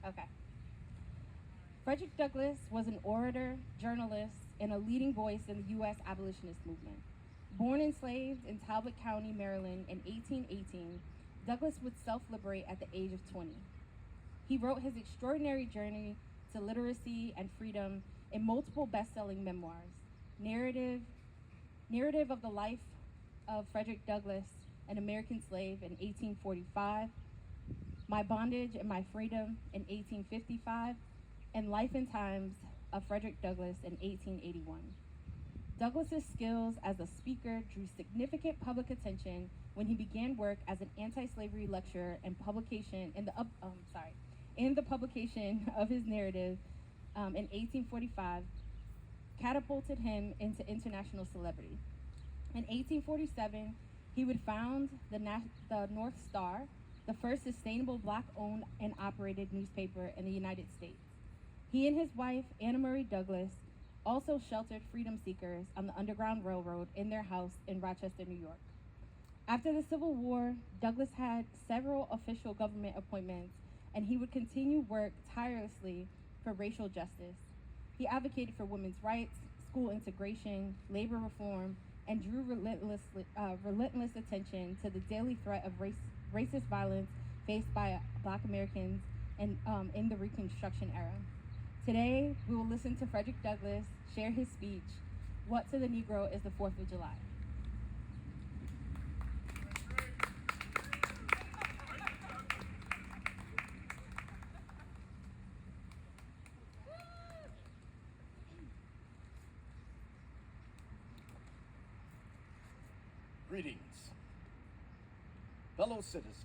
Okay. Frederick Douglass was an orator, journalist, and a leading voice in the U.S. abolitionist movement. Born enslaved in Talbot County, Maryland in 1818, Douglass would self-liberate at the age of 20. He wrote his extraordinary journey to literacy and freedom in multiple best-selling memoirs. Narrative of the Life of Frederick Douglass, an American Slave in 1845, My Bondage and My Freedom in 1855, and Life and Times of Frederick Douglass in 1881. Douglass's skills as a speaker drew significant public attention when he began work as an anti-slavery lecturer and publication in the publication of his narrative in 1845 catapulted him into international celebrity. In 1847, he would found the North Star, the first sustainable Black-owned and operated newspaper in the United States. He and his wife, Anna Murray Douglass, also sheltered freedom seekers on the Underground Railroad in their house in Rochester, New York. After the Civil War, Douglass had several official government appointments, and he would continue work tirelessly for racial justice. He advocated for women's rights, school integration, labor reform, and drew relentless attention to the daily threat of racist violence faced by Black Americans in the Reconstruction era. Today, we will listen to Frederick Douglass share his speech, What to the Negro is the 4th of July. Greetings, fellow citizens.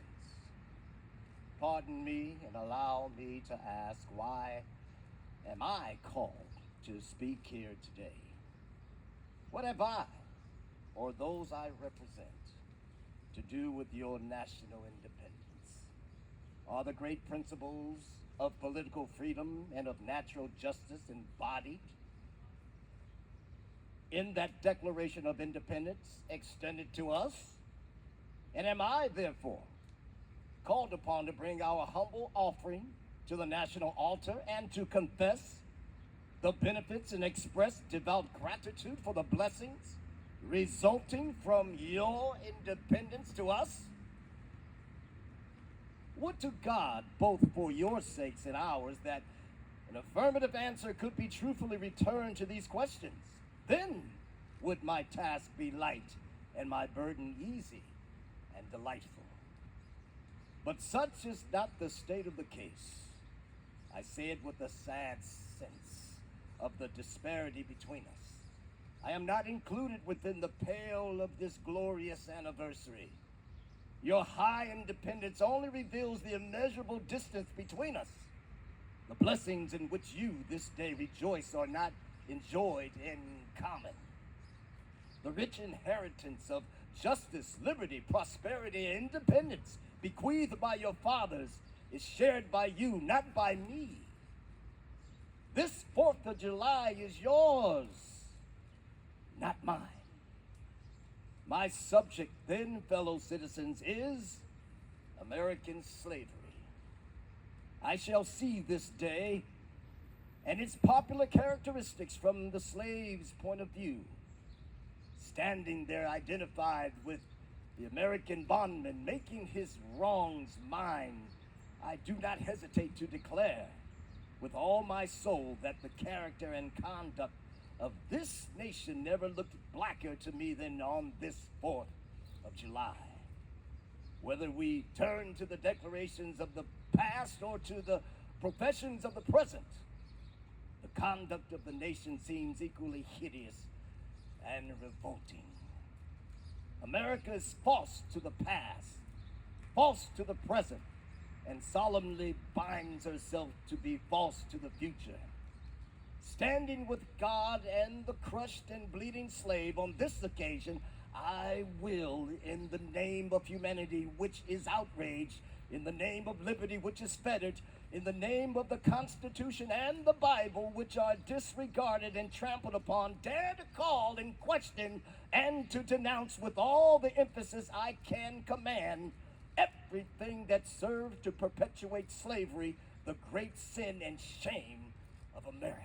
Pardon me and allow me to ask, why am I called to speak here today? What have I, or those I represent, to do with your national independence? Are the great principles of political freedom and of natural justice embodied in that Declaration of Independence extended to us? And am I, therefore, called upon to bring our humble offering to the national altar and to confess the benefits and express devout gratitude for the blessings resulting from your independence to us? Would to God, both for your sakes and ours, that an affirmative answer could be truthfully returned to these questions. Then would my task be light and my burden easy and delightful. But such is not the state of the case. I say it with a sad sense of the disparity between us. I am not included within the pale of this glorious anniversary. Your high independence only reveals the immeasurable distance between us. The blessings in which you this day rejoice are not enjoyed in common. The rich inheritance of justice, liberty, prosperity, and independence bequeathed by your fathers is shared by you, not by me. This 4th of July is yours, not mine. My subject then, fellow citizens, is American slavery. I shall see this day and its popular characteristics from the slave's point of view. Standing there identified with the American bondman, making his wrongs mine, I do not hesitate to declare with all my soul that the character and conduct of this nation never looked blacker to me than on this 4th of July. Whether we turn to the declarations of the past or to the professions of the present, the conduct of the nation seems equally hideous and revolting. America is false to the past, false to the present, and solemnly binds herself to be false to the future. Standing with God and the crushed and bleeding slave on this occasion, I will, in the name of humanity which is outraged, in the name of liberty which is fettered, in the name of the Constitution and the Bible which are disregarded and trampled upon, dare to call and question and to denounce with all the emphasis I can command everything that served to perpetuate slavery the great sin and shame of America.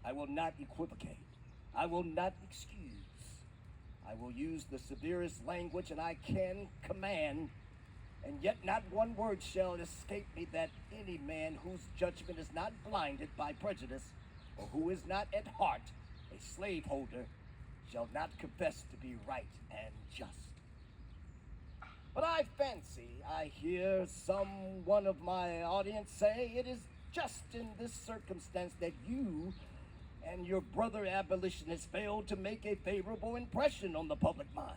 I will not equivocate. I will not excuse. I will use the severest language, and I can command, and yet not one word shall escape me that any man whose judgment is not blinded by prejudice, or who is not at heart a slaveholder, shall not confess to be right and just. But I fancy I hear someone of my audience say it is just in this circumstance that you and your brother abolitionists failed to make a favorable impression on the public mind.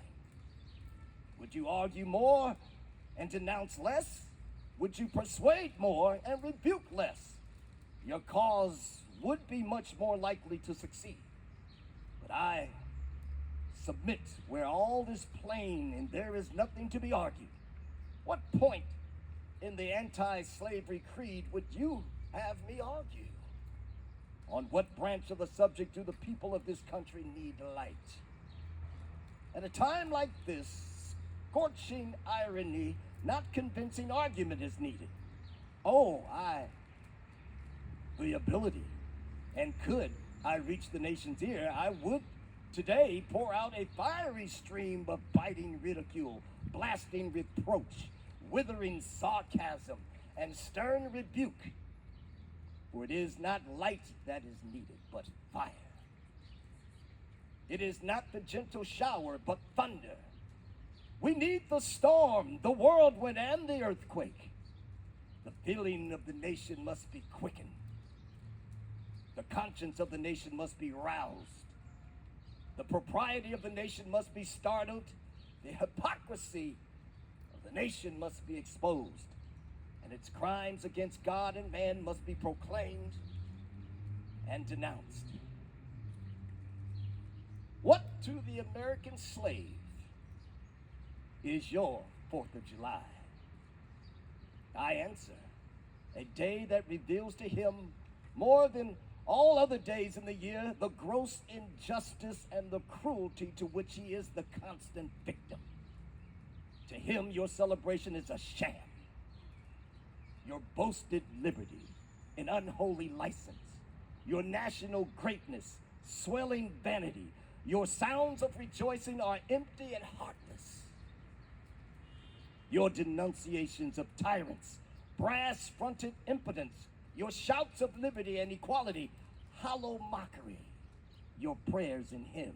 Would you argue more and denounce less? Would you persuade more and rebuke less? Your cause would be much more likely to succeed. But I submit where all is plain and there is nothing to be argued. What point in the anti-slavery creed would you have me argue? On what branch of the subject do the people of this country need light? At a time like this, scorching irony, not convincing argument is needed. The ability, and could I reach the nation's ear, I would today pour out a fiery stream of biting ridicule, blasting reproach, withering sarcasm, and stern rebuke. For it is not light that is needed, but fire. It is not the gentle shower, but thunder. We need the storm, the whirlwind, and the earthquake. The feeling of the nation must be quickened. The conscience of the nation must be roused. The propriety of the nation must be startled. The hypocrisy of the nation must be exposed. And its crimes against God and man must be proclaimed and denounced. What to the American slave is your 4th of July? I answer, a day that reveals to him more than all other days in the year the gross injustice and the cruelty to which he is the constant victim. To him, your celebration is a sham. Your boasted liberty, an unholy license, your national greatness, swelling vanity, your sounds of rejoicing are empty and heartless. Your denunciations of tyrants, brass-fronted impotence, your shouts of liberty and equality, hollow mockery, your prayers and hymns,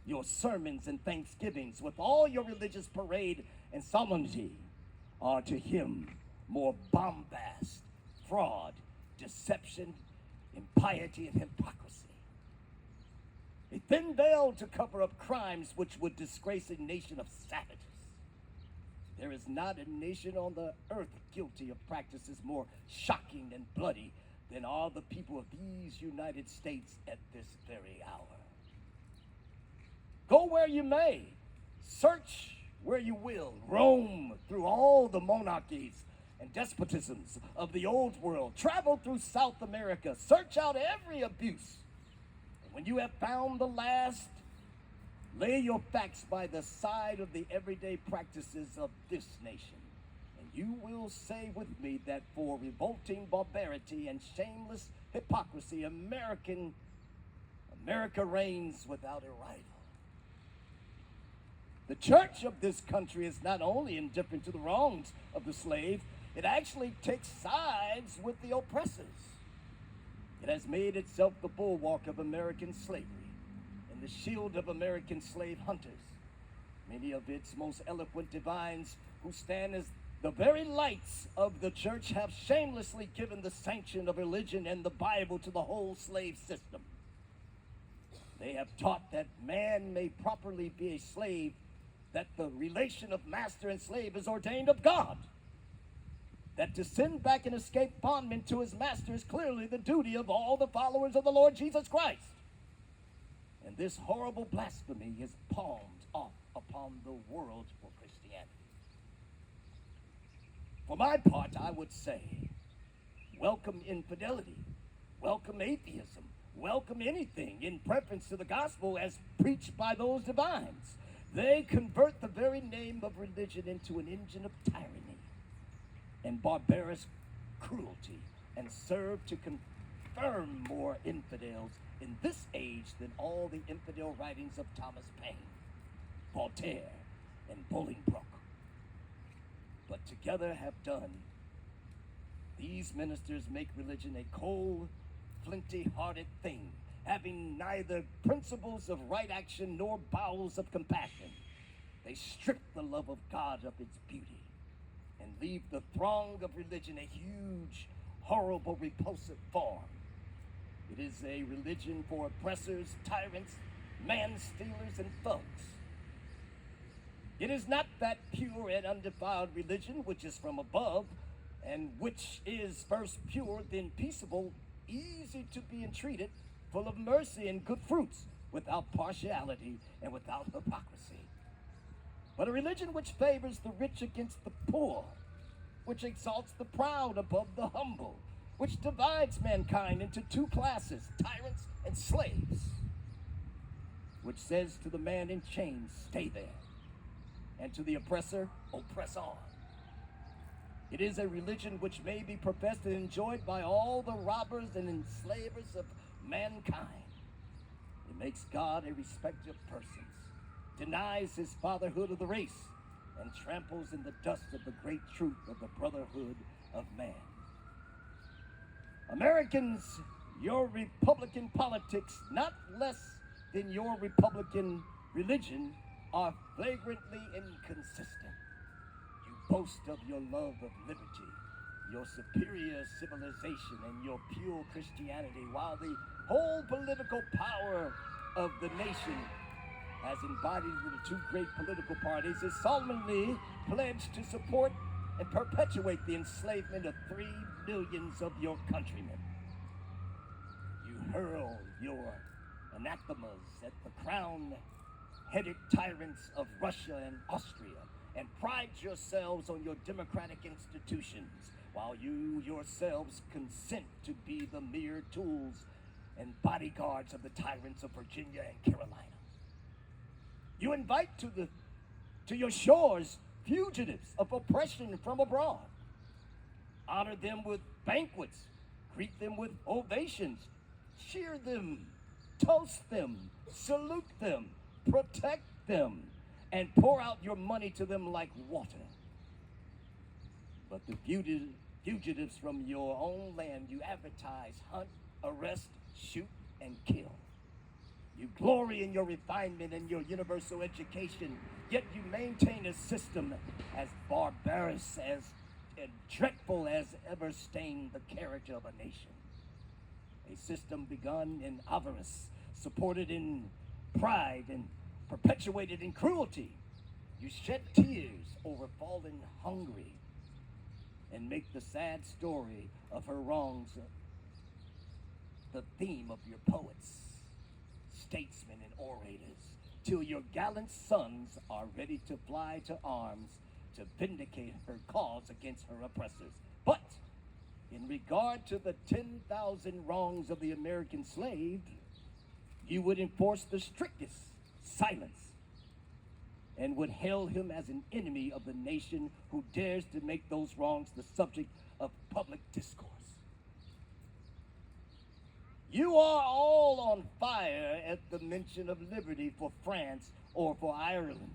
your sermons and thanksgivings, with all your religious parade and solemnity, are to him more bombast, fraud, deception, impiety, and hypocrisy. A thin veil to cover up crimes which would disgrace a nation of savages. There is not a nation on the earth guilty of practices more shocking and bloody than are the people of these United States at this very hour. Go where you may, search where you will, roam through all the monarchies and despotisms of the old world. Travel through South America. Search out every abuse. And when you have found the last, lay your facts by the side of the everyday practices of this nation. And you will say with me that for revolting barbarity and shameless hypocrisy, America reigns without a rival. The church of this country is not only indifferent to the wrongs of the slave, it actually takes sides with the oppressors. It has made itself the bulwark of American slavery and the shield of American slave hunters. Many of its most eloquent divines, who stand as the very lights of the church, have shamelessly given the sanction of religion and the Bible to the whole slave system. They have taught that man may properly be a slave, that the relation of master and slave is ordained of God, that to send back and escape bondman to his master is clearly the duty of all the followers of the Lord Jesus Christ. And this horrible blasphemy is palmed off upon the world for Christianity. For my part, I would say, welcome infidelity, welcome atheism, welcome anything in preference to the gospel as preached by those divines. They convert the very name of religion into an engine of tyranny. and barbarous cruelty, and serve to confirm more infidels in this age than all the infidel writings of Thomas Paine, Voltaire, and Bolingbroke. But together have done. These ministers make religion a cold, flinty-hearted thing, having neither principles of right action nor bowels of compassion. They strip the love of God of its beauty and leave the throng of religion a huge, horrible, repulsive form. It is a religion for oppressors, tyrants, man-stealers, and thugs. It is not that pure and undefiled religion which is from above, and which is first pure, then peaceable, easy to be entreated, full of mercy and good fruits, without partiality and without hypocrisy. But a religion which favors the rich against the poor, which exalts the proud above the humble, which divides mankind into two classes, tyrants and slaves, which says to the man in chains, stay there, and to the oppressor, oppress on. It is a religion which may be professed and enjoyed by all the robbers and enslavers of mankind. It makes God a respecter of persons, denies his fatherhood of the race, and tramples in the dust of the great truth of the brotherhood of man. Americans, your Republican politics, not less than your Republican religion, are flagrantly inconsistent. You boast of your love of liberty, your superior civilization, and your pure Christianity, while the whole political power of the nation, as embodied in the two great political parties, is solemnly pledged to support and perpetuate the enslavement of 3 millions of your countrymen. You hurl your anathemas at the crown-headed tyrants of Russia and Austria, and pride yourselves on your democratic institutions, while you yourselves consent to be the mere tools and bodyguards of the tyrants of Virginia and Carolina. You invite to your shores fugitives of oppression from abroad. Honor them with banquets, greet them with ovations, cheer them, toast them, salute them, protect them, and pour out your money to them like water. But the fugitives from your own land you advertise, hunt, arrest, shoot, and kill. You glory in your refinement and your universal education, yet you maintain a system as barbarous and dreadful as ever stained the character of a nation. A system begun in avarice, supported in pride, and perpetuated in cruelty. You shed tears over fallen Hungary and make the sad story of her wrongs the theme of your poets, statesmen, and orators, till your gallant sons are ready to fly to arms to vindicate her cause against her oppressors. But in regard to the 10,000 wrongs of the American slave, you would enforce the strictest silence and would hail him as an enemy of the nation who dares to make those wrongs the subject of public discourse. You are all on fire at the mention of liberty for France or for Ireland,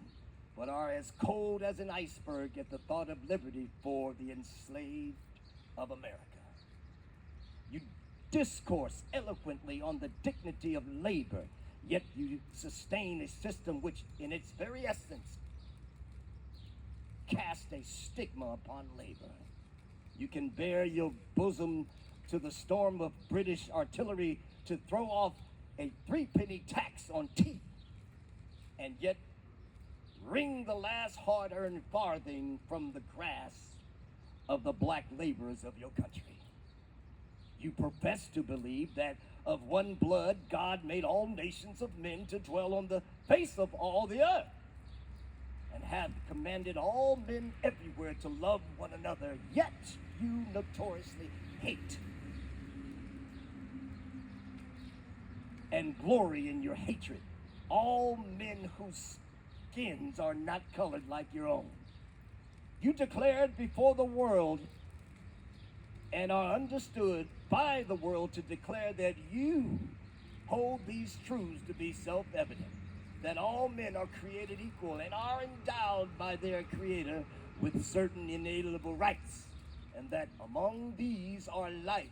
but are as cold as an iceberg at the thought of liberty for the enslaved of America. You discourse eloquently on the dignity of labor, yet you sustain a system which, in its very essence, casts a stigma upon labor. You can bare your bosom to the storm of British artillery to throw off a 3-penny tax on tea, and yet wring the last hard-earned farthing from the grasp of the black laborers of your country. You profess to believe that of one blood God made all nations of men to dwell on the face of all the earth, and hath commanded all men everywhere to love one another, yet you notoriously hate and glory in your hatred all men whose skins are not colored like your own. You declared before the world and are understood by the world to declare that you hold these truths to be self-evident, that all men are created equal and are endowed by their Creator with certain inalienable rights, and that among these are life,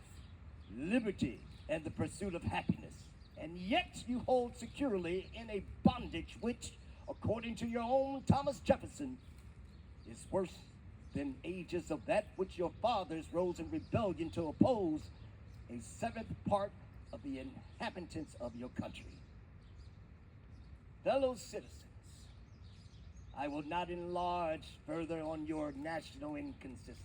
liberty, and the pursuit of happiness. And yet you hold securely in a bondage which, according to your own Thomas Jefferson, is worse than ages of that which your fathers rose in rebellion to oppose a seventh part of the inhabitants of your country. Fellow citizens, I will not enlarge further on your national inconsistencies.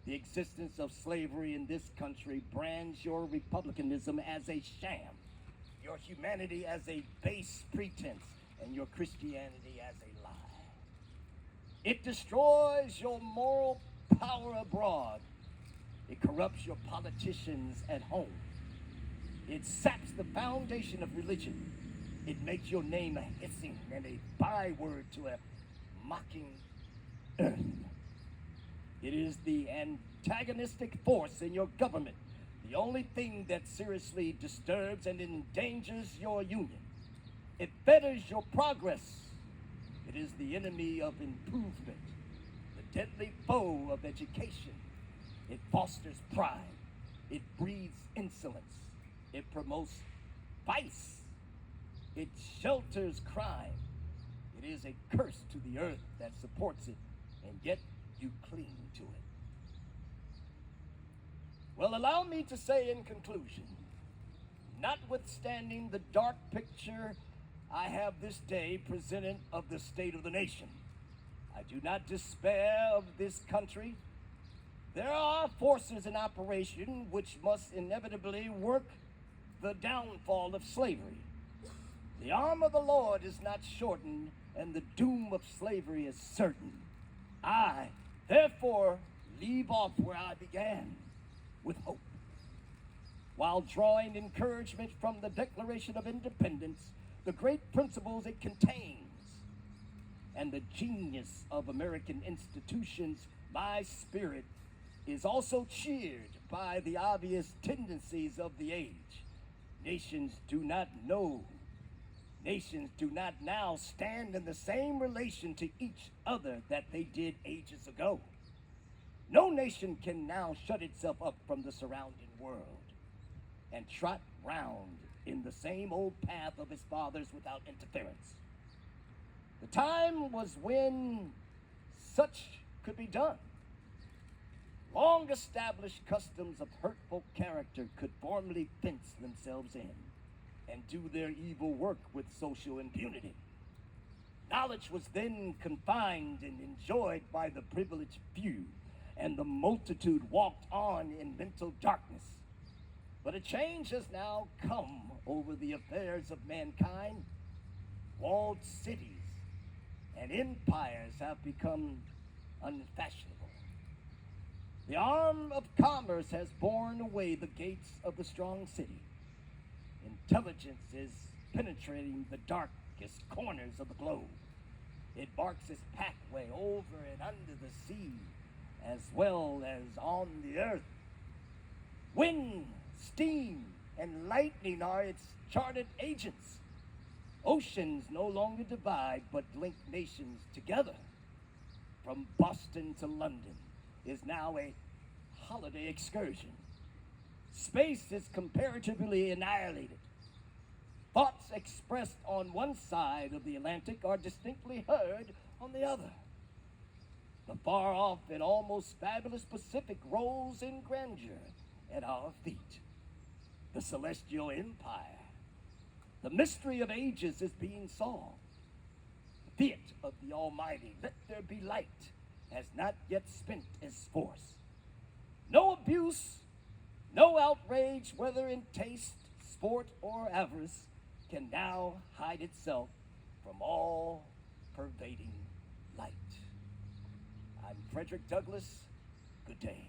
The existence of slavery in this country brands your republicanism as a sham, your humanity as a base pretense, and your Christianity as a lie. It destroys your moral power abroad. It corrupts your politicians at home. It saps the foundation of religion. It makes your name a hissing and a byword to a mocking earth. It is the antagonistic force in your government, the only thing that seriously disturbs and endangers your union. It fetters your progress. It is the enemy of improvement, the deadly foe of education. It fosters pride. It breeds insolence. It promotes vice. It shelters crime. It is a curse to the earth that supports it, and yet you cling to it. Well, allow me to say in conclusion, notwithstanding the dark picture I have this day presented of the state of the nation, I do not despair of this country. There are forces in operation which must inevitably work the downfall of slavery. The arm of the Lord is not shortened, and the doom of slavery is certain. I, therefore, leave off where I began, with hope, while drawing encouragement from the Declaration of Independence, the great principles it contains, and the genius of American institutions. My spirit is also cheered by the obvious tendencies of the age. Nations do not now stand in the same relation to each other that they did ages ago. No nation can now shut itself up from the surrounding world and trot round in the same old path of its fathers without interference. The time was when such could be done. Long-established customs of hurtful character could formally fence themselves in and do their evil work with social impunity. Knowledge was then confined and enjoyed by the privileged few, and the multitude walked on in mental darkness. But a change has now come over the affairs of mankind. Walled cities and empires have become unfashionable. The arm of commerce has borne away the gates of the strong city. Intelligence is penetrating the darkest corners of the globe. It marks its pathway over and under the sea, as well as on the earth. Wind, steam, and lightning are its chartered agents. Oceans no longer divide, but link nations together. From Boston to London is now a holiday excursion. Space is comparatively annihilated. Thoughts expressed on one side of the Atlantic are distinctly heard on the other. The far-off and almost fabulous Pacific rolls in grandeur at our feet. The celestial empire, the mystery of ages, is being solved. The fiat of the Almighty, let there be light, has not yet spent its force. No abuse, no outrage, whether in taste, sport, or avarice, can now hide itself from all-pervading light. I'm Frederick Douglass. Good day.